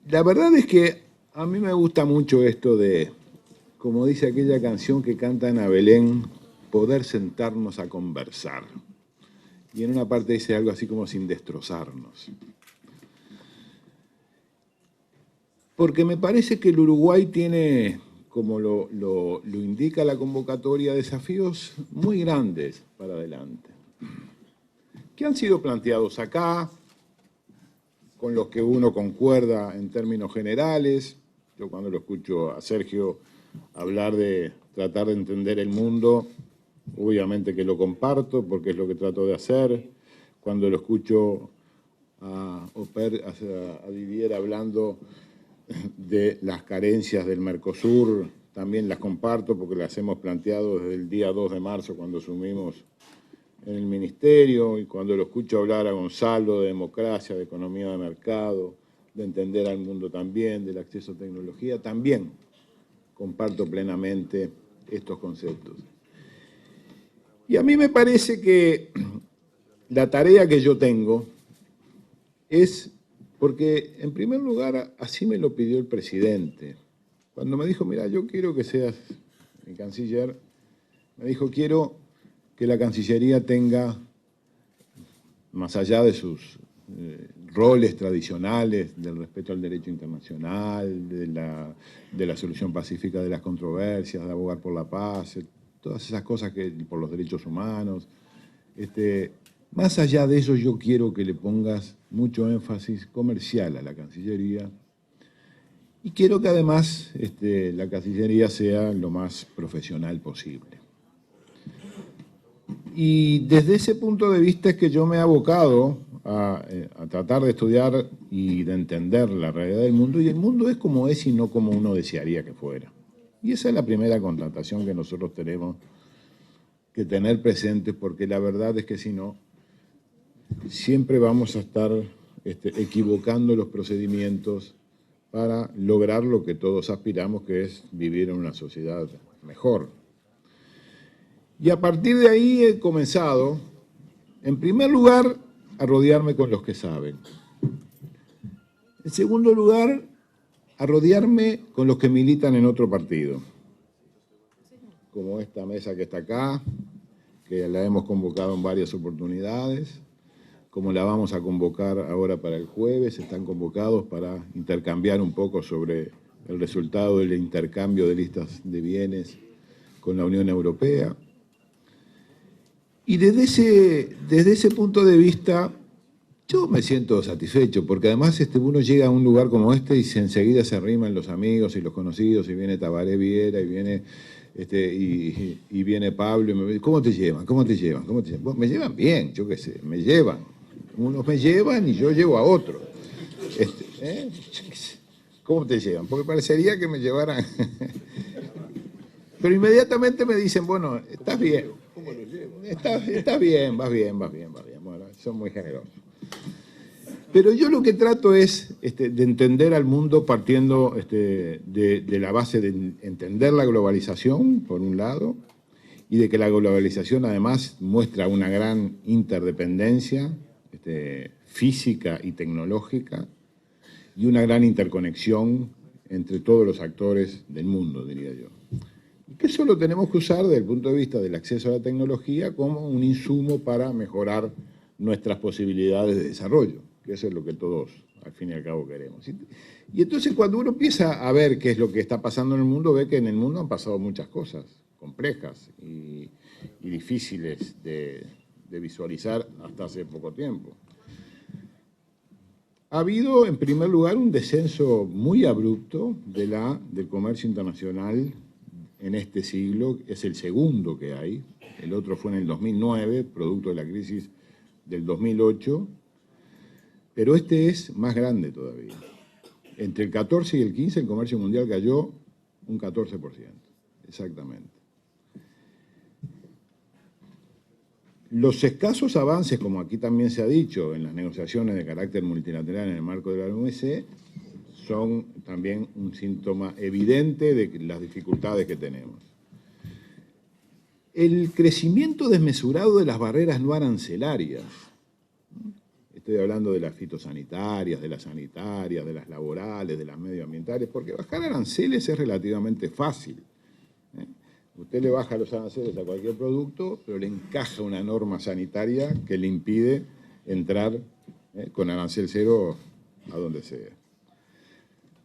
La verdad es que a mí me gusta mucho esto de, como dice aquella canción que canta Ana Belén, poder sentarnos a conversar. Y en una parte dice algo así como sin destrozarnos. Porque me parece que el Uruguay tiene, como lo indica la convocatoria, desafíos muy grandes para adelante, que han sido planteados acá, con los que uno concuerda en términos generales. Yo cuando lo escucho a Sergio hablar de tratar de entender el mundo, obviamente que lo comparto porque es lo que trato de hacer. Cuando lo escucho a Didier hablando de las carencias del Mercosur, también las comparto porque las hemos planteado desde el día 2 de marzo cuando asumimos en el Ministerio, y cuando lo escucho hablar a Gonzalo de democracia, de economía de mercado, de entender al mundo también, del acceso a tecnología, también comparto plenamente estos conceptos. Y a mí me parece que la tarea que yo tengo es, porque en primer lugar así me lo pidió el presidente. Cuando me dijo, mira, yo quiero que seas mi canciller, me dijo, quiero que la Cancillería tenga, más allá de sus roles tradicionales, del respeto al derecho internacional, de la solución pacífica de las controversias, de abogar por la paz, todas esas cosas que por los derechos humanos. Más allá de eso, yo quiero que le pongas mucho énfasis comercial a la Cancillería y quiero que además la Cancillería sea lo más profesional posible. Y desde ese punto de vista es que yo me he abocado a tratar de estudiar y de entender la realidad del mundo, y el mundo es como es y no como uno desearía que fuera. Y esa es la primera constatación que nosotros tenemos que tener presente, porque la verdad es que si no, siempre vamos a estar equivocando los procedimientos para lograr lo que todos aspiramos, que es vivir en una sociedad mejor. Y a partir de ahí he comenzado, en primer lugar, a rodearme con los que saben. En segundo lugar, a rodearme con los que militan en otro partido, como esta mesa que está acá, que la hemos convocado en varias oportunidades, como la vamos a convocar ahora para el jueves. Están convocados para intercambiar un poco sobre el resultado del intercambio de listas de bienes con la Unión Europea. Y desde ese punto de vista, yo me siento satisfecho, porque además uno llega a un lugar como este y enseguida se arriman los amigos y los conocidos, y viene Tabaré Viera, y viene, y viene Pablo, y me dice, ¿cómo te llevan? ¿Cómo te llevan? ¿Cómo te llevan? Bueno, me llevan bien, yo qué sé, me llevan. Unos me llevan y yo llevo a otros. ¿Cómo te llevan? Porque parecería que me llevaran... Pero inmediatamente me dicen, bueno, estás bien. ¿Cómo lo llevo? Estás bien, vas bien, vas bien, vas bien. Bueno, son muy generosos. Pero yo lo que trato es de entender al mundo partiendo de la base de entender la globalización, por un lado, y de que la globalización además muestra una gran interdependencia física y tecnológica, y una gran interconexión entre todos los actores del mundo, diría yo. Y que eso lo tenemos que usar desde el punto de vista del acceso a la tecnología como un insumo para mejorar nuestras posibilidades de desarrollo, que eso es lo que todos, al fin y al cabo, queremos. Y entonces cuando uno empieza a ver qué es lo que está pasando en el mundo, ve que en el mundo han pasado muchas cosas complejas y difíciles de visualizar hasta hace poco tiempo. Ha habido, en primer lugar, un descenso muy abrupto del comercio internacional en este siglo. Es el segundo que hay. El otro fue en el 2009, producto de la crisis del 2008. Pero este es más grande todavía. Entre el 14 y el 15 el comercio mundial cayó un 14%, exactamente. Los escasos avances, como aquí también se ha dicho, en las negociaciones de carácter multilateral en el marco de la OMC, son también un síntoma evidente de las dificultades que tenemos. El crecimiento desmesurado de las barreras no arancelarias. estoy hablando de las fitosanitarias, de las laborales, de las medioambientales, porque bajar aranceles es relativamente fácil. Usted le baja los aranceles a cualquier producto, pero le encaja una norma sanitaria que le impide entrar con arancel cero a donde sea.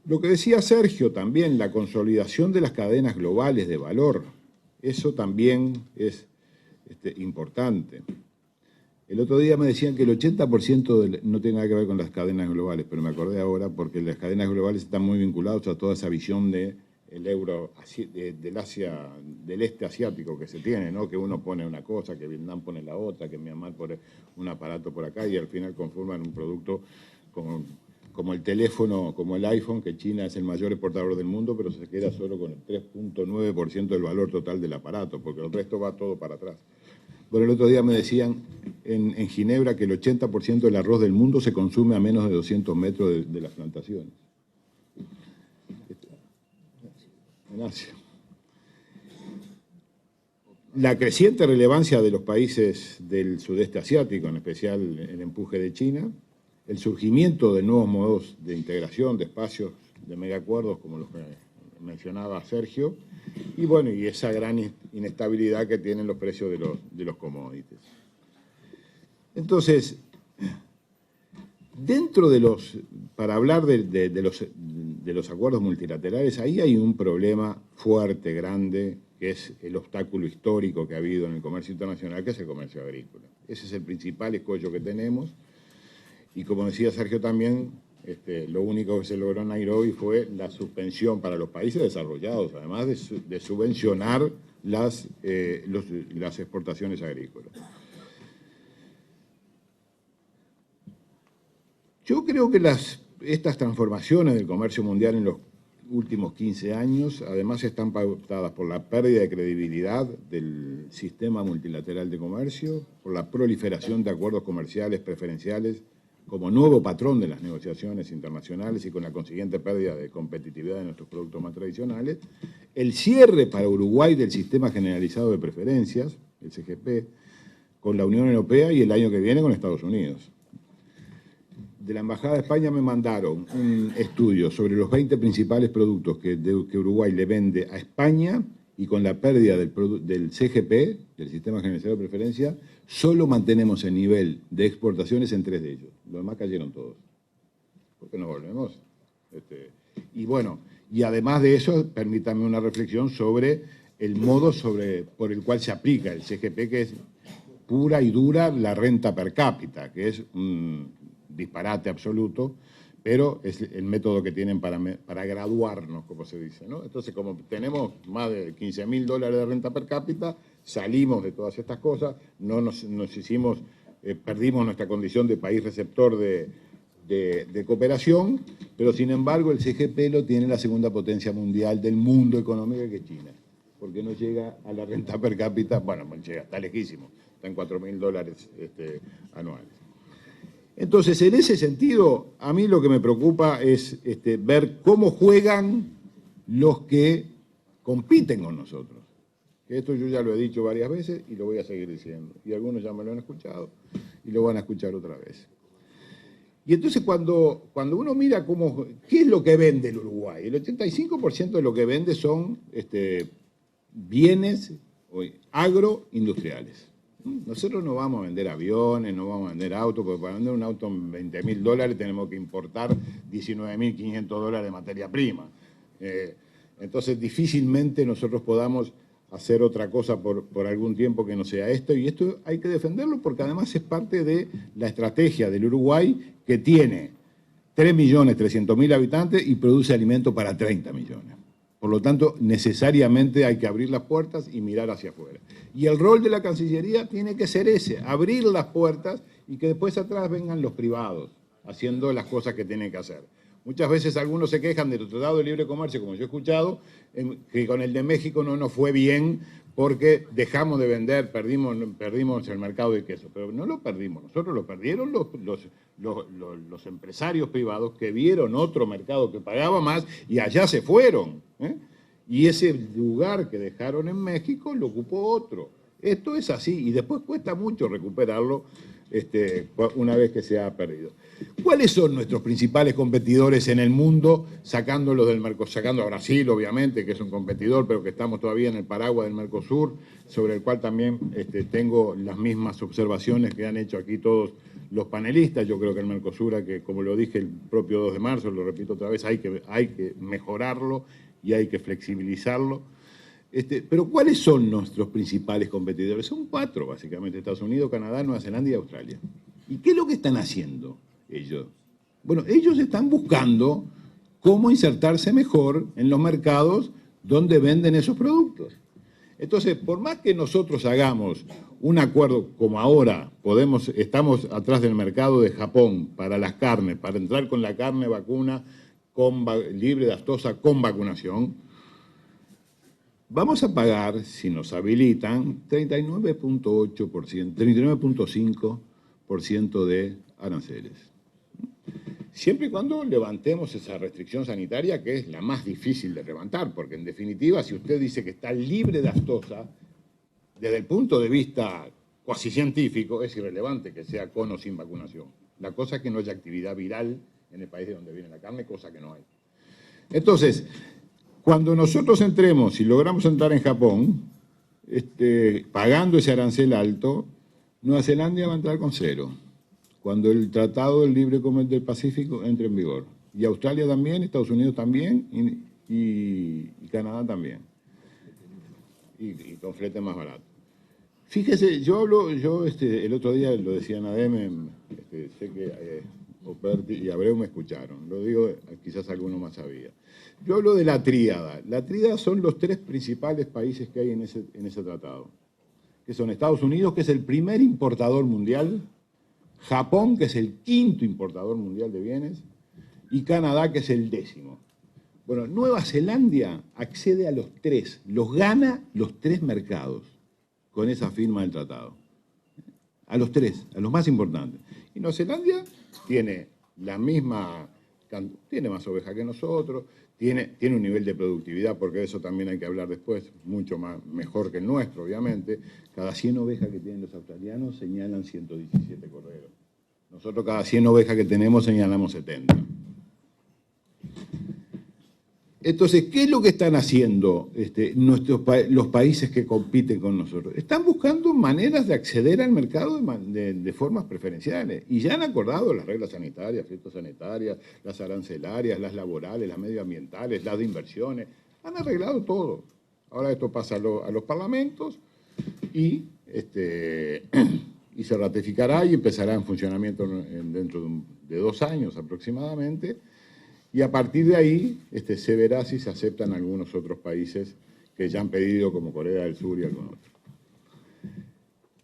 Lo que decía Sergio también, la consolidación de las cadenas globales de valor, eso también es importante. El otro día me decían que el 80% no tiene nada que ver con las cadenas globales, pero me acordé ahora porque las cadenas globales están muy vinculadas a toda esa visión del euro del este asiático que se tiene, ¿no? Que uno pone una cosa, que Vietnam pone la otra, que Myanmar pone un aparato por acá y al final conforman un producto como el teléfono, como el iPhone, que China es el mayor exportador del mundo, pero se queda solo con el 3.9% del valor total del aparato, porque el resto va todo para atrás. Bueno, el otro día me decían en Ginebra que el 80% del arroz del mundo se consume a menos de 200 metros de las plantaciones. En Asia. La creciente relevancia de los países del sudeste asiático, en especial el empuje de China, el surgimiento de nuevos modos de integración, de espacios, de megacuerdos, como los que mencionaba Sergio, y bueno, y esa gran inestabilidad que tienen los precios de los commodities. Entonces, dentro para hablar de los acuerdos multilaterales, ahí hay un problema fuerte, grande, que es el obstáculo histórico que ha habido en el comercio internacional, que es el comercio agrícola. Ese es el principal escollo que tenemos, y como decía Sergio también, lo único que se logró en Nairobi fue la suspensión para los países desarrollados, además de subvencionar las exportaciones agrícolas. Yo creo que estas transformaciones del comercio mundial en los últimos 15 años, además están pautadas por la pérdida de credibilidad del sistema multilateral de comercio, por la proliferación de acuerdos comerciales preferenciales como nuevo patrón de las negociaciones internacionales y con la consiguiente pérdida de competitividad de nuestros productos más tradicionales, el cierre para Uruguay del sistema generalizado de preferencias, el CGP, con la Unión Europea y el año que viene con Estados Unidos. De la Embajada de España me mandaron un estudio sobre los 20 principales productos que Uruguay le vende a España, y con la pérdida del CGP, del Sistema Generalizado de Preferencia, solo mantenemos el nivel de exportaciones en 3 de ellos. Los demás cayeron todos. ¿Por qué no volvemos? Y bueno, y además de eso, permítame una reflexión sobre el modo por el cual se aplica el CGP, que es pura y dura la renta per cápita, que es un disparate absoluto, pero es el método que tienen para graduarnos, como se dice, ¿no? Entonces, como tenemos más de $15.000 de renta per cápita, salimos de todas estas cosas, perdimos nuestra condición de país receptor de cooperación, pero sin embargo el CGP lo tiene la segunda potencia mundial del mundo económico, que es China, porque no llega a la renta per cápita, bueno, llega, está lejísimo, está en $4.000 anuales. Entonces, en ese sentido, a mí lo que me preocupa es ver cómo juegan los que compiten con nosotros. Esto yo ya lo he dicho varias veces y lo voy a seguir diciendo. Y algunos ya me lo han escuchado y lo van a escuchar otra vez. Y entonces cuando uno mira qué es lo que vende el Uruguay, el 85% de lo que vende son bienes agroindustriales. Nosotros no vamos a vender aviones, no vamos a vender autos, porque para vender un auto en $20.000 tenemos que importar $19.500 de materia prima. Entonces difícilmente nosotros podamos hacer otra cosa por algún tiempo que no sea esto, y esto hay que defenderlo porque además es parte de la estrategia del Uruguay, que tiene 3.300.000 habitantes y produce alimento para 30 millones. Por lo tanto, necesariamente hay que abrir las puertas y mirar hacia afuera. Y el rol de la Cancillería tiene que ser ese, abrir las puertas y que después atrás vengan los privados, haciendo las cosas que tienen que hacer. Muchas veces algunos se quejan del Tratado de Libre Comercio, como yo he escuchado, que con el de México no nos fue bien porque dejamos de vender, perdimos el mercado de queso. Pero no lo perdimos nosotros, lo perdieron los empresarios privados que vieron otro mercado que pagaba más y allá se fueron. Y ese lugar que dejaron en México lo ocupó otro. Esto es así y después cuesta mucho recuperarlo una vez que se ha perdido. ¿Cuáles son nuestros principales competidores en el mundo, sacándolos del Mercosur, sacando a Brasil, obviamente, que es un competidor, pero que estamos todavía en el paraguas del Mercosur, sobre el cual también tengo las mismas observaciones que han hecho aquí todos los panelistas? Yo creo que el Mercosur, que como lo dije el propio 2 de marzo, lo repito otra vez, hay que mejorarlo y hay que flexibilizarlo. Pero ¿cuáles son nuestros principales competidores? Son 4, básicamente: Estados Unidos, Canadá, Nueva Zelanda y Australia. ¿Y qué es lo que están haciendo ellos? Bueno, ellos están buscando cómo insertarse mejor en los mercados donde venden esos productos. Entonces, por más que nosotros hagamos un acuerdo como ahora, estamos atrás del mercado de Japón para las carnes, para entrar con la carne vacuna libre de aftosa con vacunación, vamos a pagar, si nos habilitan, 39.8%, 39.5% de aranceles. Siempre y cuando levantemos esa restricción sanitaria, que es la más difícil de levantar, porque en definitiva, si usted dice que está libre de aftosa, desde el punto de vista cuasi científico, es irrelevante que sea con o sin vacunación. La cosa es que no haya actividad viral en el país de donde viene la carne, cosa que no hay. Entonces, cuando nosotros entremos, si logramos entrar en Japón, pagando ese arancel alto, Nueva Zelanda va a entrar con 0. Cuando el Tratado del Libre Comercio del Pacífico entre en vigor. Y Australia también, Estados Unidos también, y Canadá también. Y con flete más barato. Fíjese, el otro día lo decía Nadem, sé que Operti y Abreu me escucharon, lo digo, quizás alguno más sabía. Yo hablo de la tríada. La tríada son los 3 principales países que hay en ese tratado, que son Estados Unidos, que es el primer importador mundial, Japón, que es el 5º importador mundial de bienes, y Canadá, que es el 10º. Bueno, Nueva Zelanda accede a los 3, los gana los 3 mercados con esa firma del tratado. A los 3, a los más importantes. Y Nueva Zelanda tiene tiene más ovejas que nosotros, tiene un nivel de productividad, porque de eso también hay que hablar después, mucho mejor que el nuestro, obviamente. Cada 100 ovejas que tienen los australianos señalan 117 corderos. Nosotros cada 100 ovejas que tenemos señalamos 70. Entonces, ¿qué es lo que están haciendo los países que compiten con nosotros? Están buscando maneras de acceder al mercado de formas preferenciales. Y ya han acordado las reglas sanitarias, fitosanitarias, las arancelarias, las laborales, las medioambientales, las de inversiones. Han arreglado todo. Ahora esto pasa a los parlamentos y se ratificará y empezará en funcionamiento dentro de 2 años aproximadamente. Y a partir de ahí se verá si se aceptan algunos otros países que ya han pedido, como Corea del Sur y algún otro.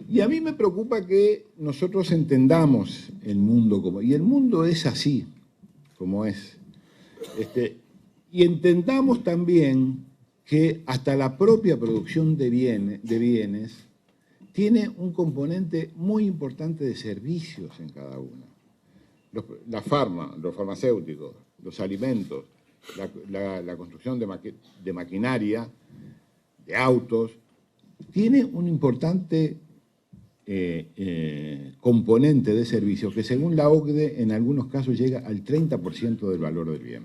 Y a mí me preocupa que nosotros entendamos el mundo y el mundo es así, como es. Y entendamos también que hasta la propia producción de bienes tiene un componente muy importante de servicios en cada una. Los farmacéuticos, los alimentos, la construcción de maquinaria, de autos, tiene un importante componente de servicio que, según la OCDE, en algunos casos llega al 30% del valor del bien.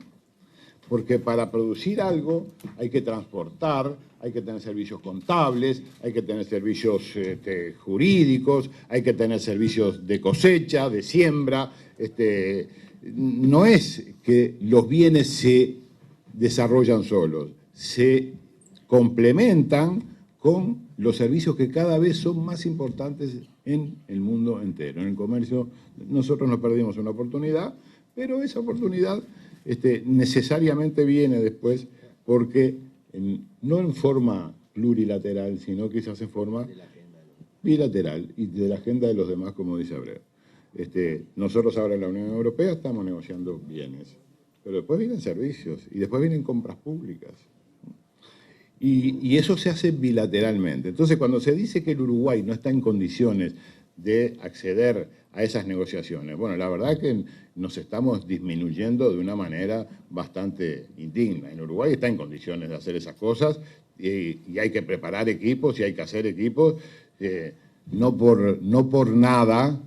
Porque para producir algo hay que transportar, hay que tener servicios contables, hay que tener servicios jurídicos, hay que tener servicios de cosecha, de siembra. No es que los bienes se desarrollan solos, se complementan con los servicios que cada vez son más importantes en el mundo entero. En el comercio nosotros nos perdimos una oportunidad, pero esa oportunidad necesariamente viene después porque no en forma plurilateral, sino quizás en forma bilateral y de la agenda de los demás, como dice Abreu. Nosotros ahora en la Unión Europea estamos negociando bienes, pero después vienen servicios y después vienen compras públicas. Y eso se hace bilateralmente. Entonces, cuando se dice que el Uruguay no está en condiciones de acceder a esas negociaciones, bueno, la verdad es que nos estamos disminuyendo de una manera bastante indigna. En Uruguay está en condiciones de hacer esas cosas y hay que preparar equipos y hay que hacer equipos. No por nada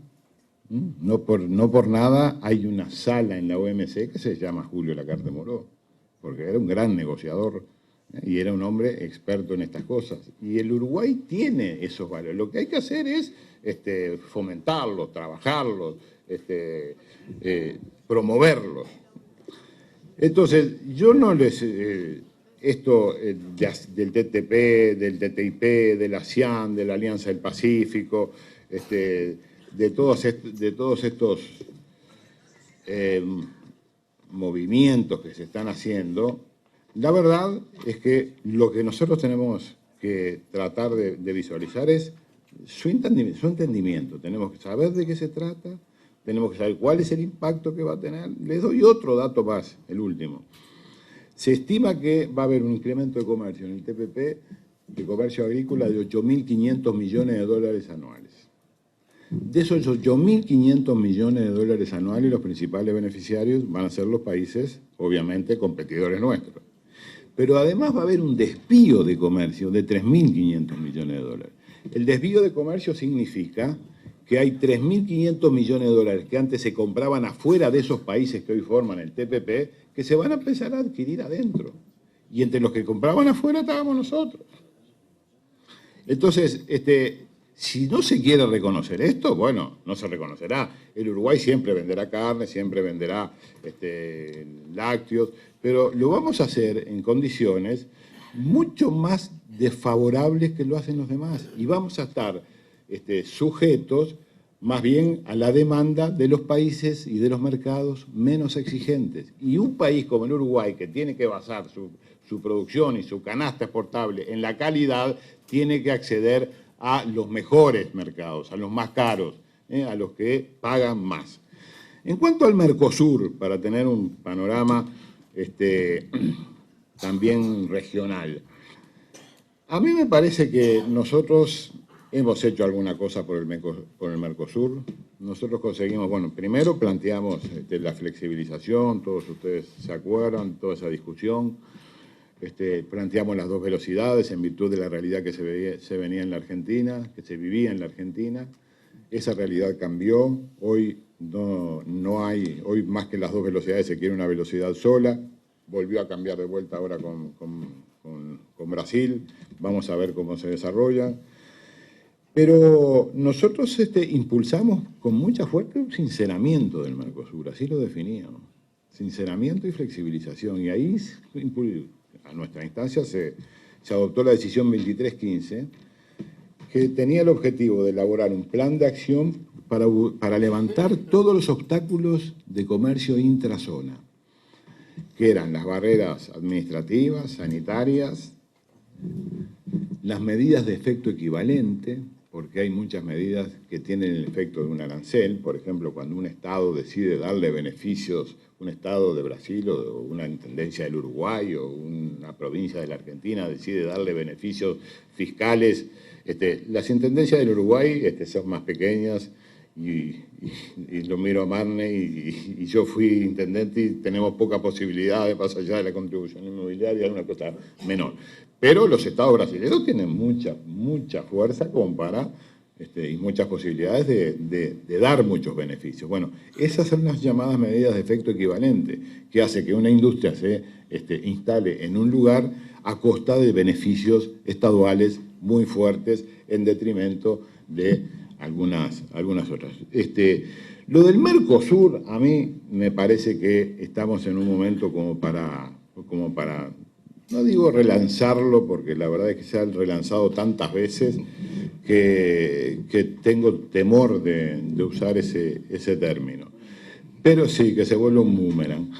No por nada hay una sala en la OMC que se llama Julio Lacarte Moró, porque era un gran negociador y era un hombre experto en estas cosas. Y el Uruguay tiene esos valores. Lo que hay que hacer es fomentarlos, trabajarlos, promoverlos. Entonces, yo no les... esto del TTP, del TTIP, de la ASEAN, de la Alianza del Pacífico, de todos estos movimientos que se están haciendo, la verdad es que lo que nosotros tenemos que tratar de visualizar es su entendimiento. Tenemos que saber de qué se trata, tenemos que saber cuál es el impacto que va a tener. Les doy otro dato más, el último. Se estima que va a haber un incremento de comercio en el TPP, de comercio agrícola, de 8.500 millones de dólares anuales. De esos 8.500 millones de dólares anuales, los principales beneficiarios van a ser los países, obviamente, competidores nuestros. Pero además va a haber un desvío de comercio de 3.500 millones de dólares. El desvío de comercio significa que hay 3.500 millones de dólares que antes se compraban afuera de esos países que hoy forman el TPP, que se van a empezar a adquirir adentro. Y entre los que compraban afuera estábamos nosotros. Entonces, si no se quiere reconocer esto, bueno, no se reconocerá. El Uruguay siempre venderá carne, siempre venderá lácteos, pero lo vamos a hacer en condiciones mucho más desfavorables que lo hacen los demás. Y vamos a estar sujetos más bien a la demanda de los países y de los mercados menos exigentes. Y un país como el Uruguay, que tiene que basar su producción y su canasta exportable en la calidad, tiene que acceder a los mejores mercados, a los más caros, a los que pagan más. En cuanto al Mercosur, para tener un panorama también regional, a mí me parece que nosotros hemos hecho alguna cosa por el Mercosur. Nosotros conseguimos, bueno, primero planteamos la flexibilización, todos ustedes se acuerdan, toda esa discusión. Planteamos las 2 velocidades en virtud de la realidad que se venía en la Argentina, que se vivía en la Argentina. Esa realidad cambió. Hoy no hay, hoy más que las 2 velocidades se quiere una velocidad sola. Volvió a cambiar de vuelta ahora con Brasil. Vamos a ver cómo se desarrolla. Pero nosotros impulsamos con mucha fuerza un sinceramiento del Mercosur, así lo definíamos. Sinceramiento y flexibilización. Y ahí, a nuestra instancia, se adoptó la decisión 2315, que tenía el objetivo de elaborar un plan de acción para levantar todos los obstáculos de comercio intrazona, que eran las barreras administrativas, sanitarias, las medidas de efecto equivalente, porque hay muchas medidas que tienen el efecto de un arancel. Por ejemplo, cuando un Estado decide darle beneficios, un Estado de Brasil o una intendencia del Uruguay o una provincia de la Argentina decide darle beneficios fiscales, las intendencias del Uruguay son más pequeñas y lo miro a Marne y yo fui intendente y tenemos poca posibilidad de pasar allá de la contribución inmobiliaria, es una cosa menor. Pero los estados brasileños tienen mucha fuerza como para, y muchas posibilidades de dar muchos beneficios. Bueno, esas son las llamadas medidas de efecto equivalente, que hace que una industria se instale en un lugar a costa de beneficios estaduales muy fuertes en detrimento de algunas otras. Lo del Mercosur, a mí me parece que estamos en un momento como para no digo relanzarlo, porque la verdad es que se ha relanzado tantas veces que tengo temor de usar ese término. Pero sí, que se vuelve un boomerang.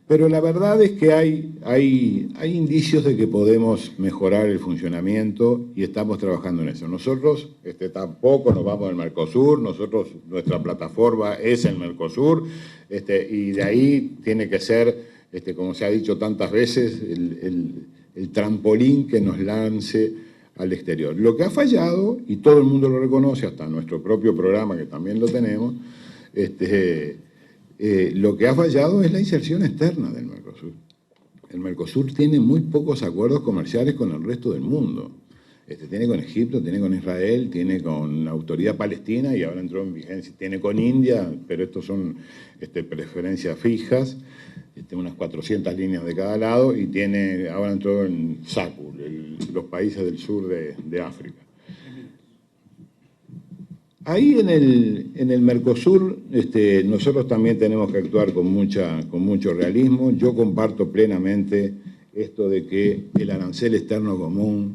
Pero la verdad es que hay indicios de que podemos mejorar el funcionamiento y estamos trabajando en eso. Nosotros tampoco nos vamos al Mercosur, nuestra plataforma es el Mercosur, y de ahí tiene que ser, como se ha dicho tantas veces, el trampolín que nos lance al exterior. Lo que ha fallado, y todo el mundo lo reconoce, hasta nuestro propio programa que también lo tenemos, lo que ha fallado es la inserción externa del Mercosur. El Mercosur tiene muy pocos acuerdos comerciales con el resto del mundo. Tiene con Egipto, tiene con Israel, tiene con la autoridad palestina y ahora entró en vigencia, tiene con India, pero estos son preferencias fijas, unas 400 líneas de cada lado, y ahora entró en SACU, los países del sur de África. Ahí en el Mercosur nosotros también tenemos que actuar con mucho realismo. Yo comparto plenamente esto de que el arancel externo común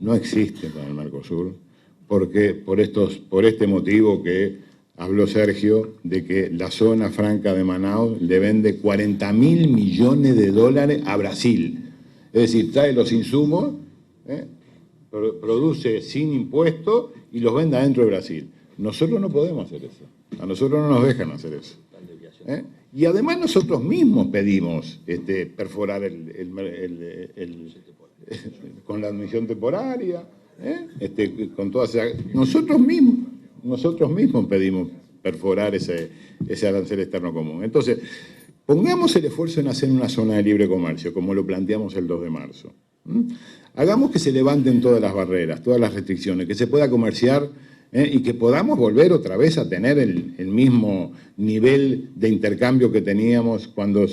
no existe para el Mercosur, porque por este motivo que habló Sergio, de que la zona franca de Manaus le vende 40.000 millones de dólares a Brasil. Es decir, trae los insumos, produce sin impuestos y los vende adentro de Brasil. Nosotros no podemos hacer eso. A nosotros no nos dejan hacer eso. Y además nosotros mismos pedimos perforar con la admisión temporaria, con todas nosotros mismos pedimos perforar ese arancel externo común. Entonces, pongamos el esfuerzo en hacer una zona de libre comercio, como lo planteamos el 2 de marzo. Hagamos que se levanten todas las barreras, todas las restricciones, que se pueda comerciar y que podamos volver otra vez a tener el mismo nivel de intercambio que teníamos cuando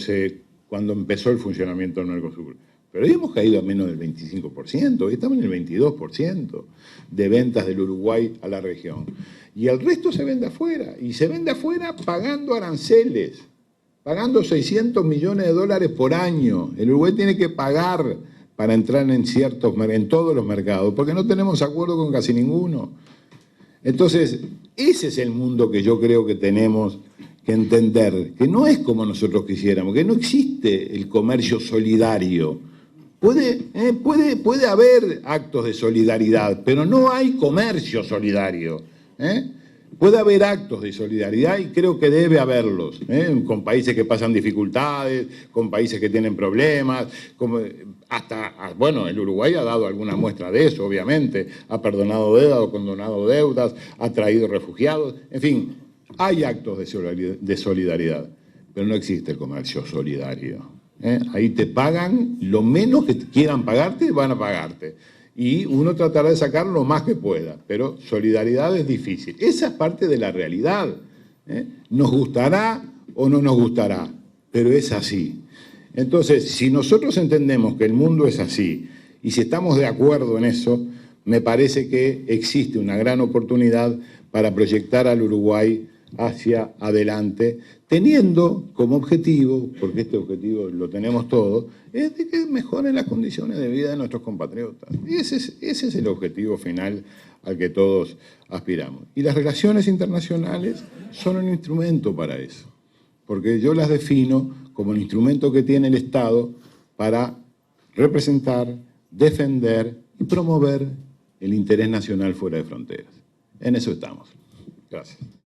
empezó el funcionamiento del Mercosur. Pero hoy hemos caído a menos del 25%, hoy estamos en el 22% de ventas del Uruguay a la región. Y el resto se vende afuera, y se vende afuera pagando aranceles, pagando 600 millones de dólares por año. El Uruguay tiene que pagar para entrar en todos los mercados, porque no tenemos acuerdo con casi ninguno. Entonces, ese es el mundo que yo creo que tenemos que entender, que no es como nosotros quisiéramos, que no existe el comercio solidario. Puede haber actos de solidaridad, pero no hay comercio solidario. Puede haber actos de solidaridad y creo que debe haberlos, con países que pasan dificultades, con países que tienen problemas, bueno, el Uruguay ha dado alguna muestra de eso, obviamente, ha perdonado deudas o condonado deudas, ha traído refugiados, en fin, hay actos de solidaridad, pero no existe el comercio solidario. Ahí te pagan, lo menos que quieran pagarte, van a pagarte. Y uno tratará de sacar lo más que pueda, pero solidaridad es difícil. Esa es parte de la realidad. Nos gustará o no nos gustará, pero es así. Entonces, si nosotros entendemos que el mundo es así, y si estamos de acuerdo en eso, me parece que existe una gran oportunidad para proyectar al Uruguay hacia adelante, teniendo como objetivo, porque este objetivo lo tenemos todos, es de que mejoren las condiciones de vida de nuestros compatriotas. Y ese es el objetivo final al que todos aspiramos. Y las relaciones internacionales son un instrumento para eso, porque yo las defino como el instrumento que tiene el Estado para representar, defender y promover el interés nacional fuera de fronteras. En eso estamos. Gracias.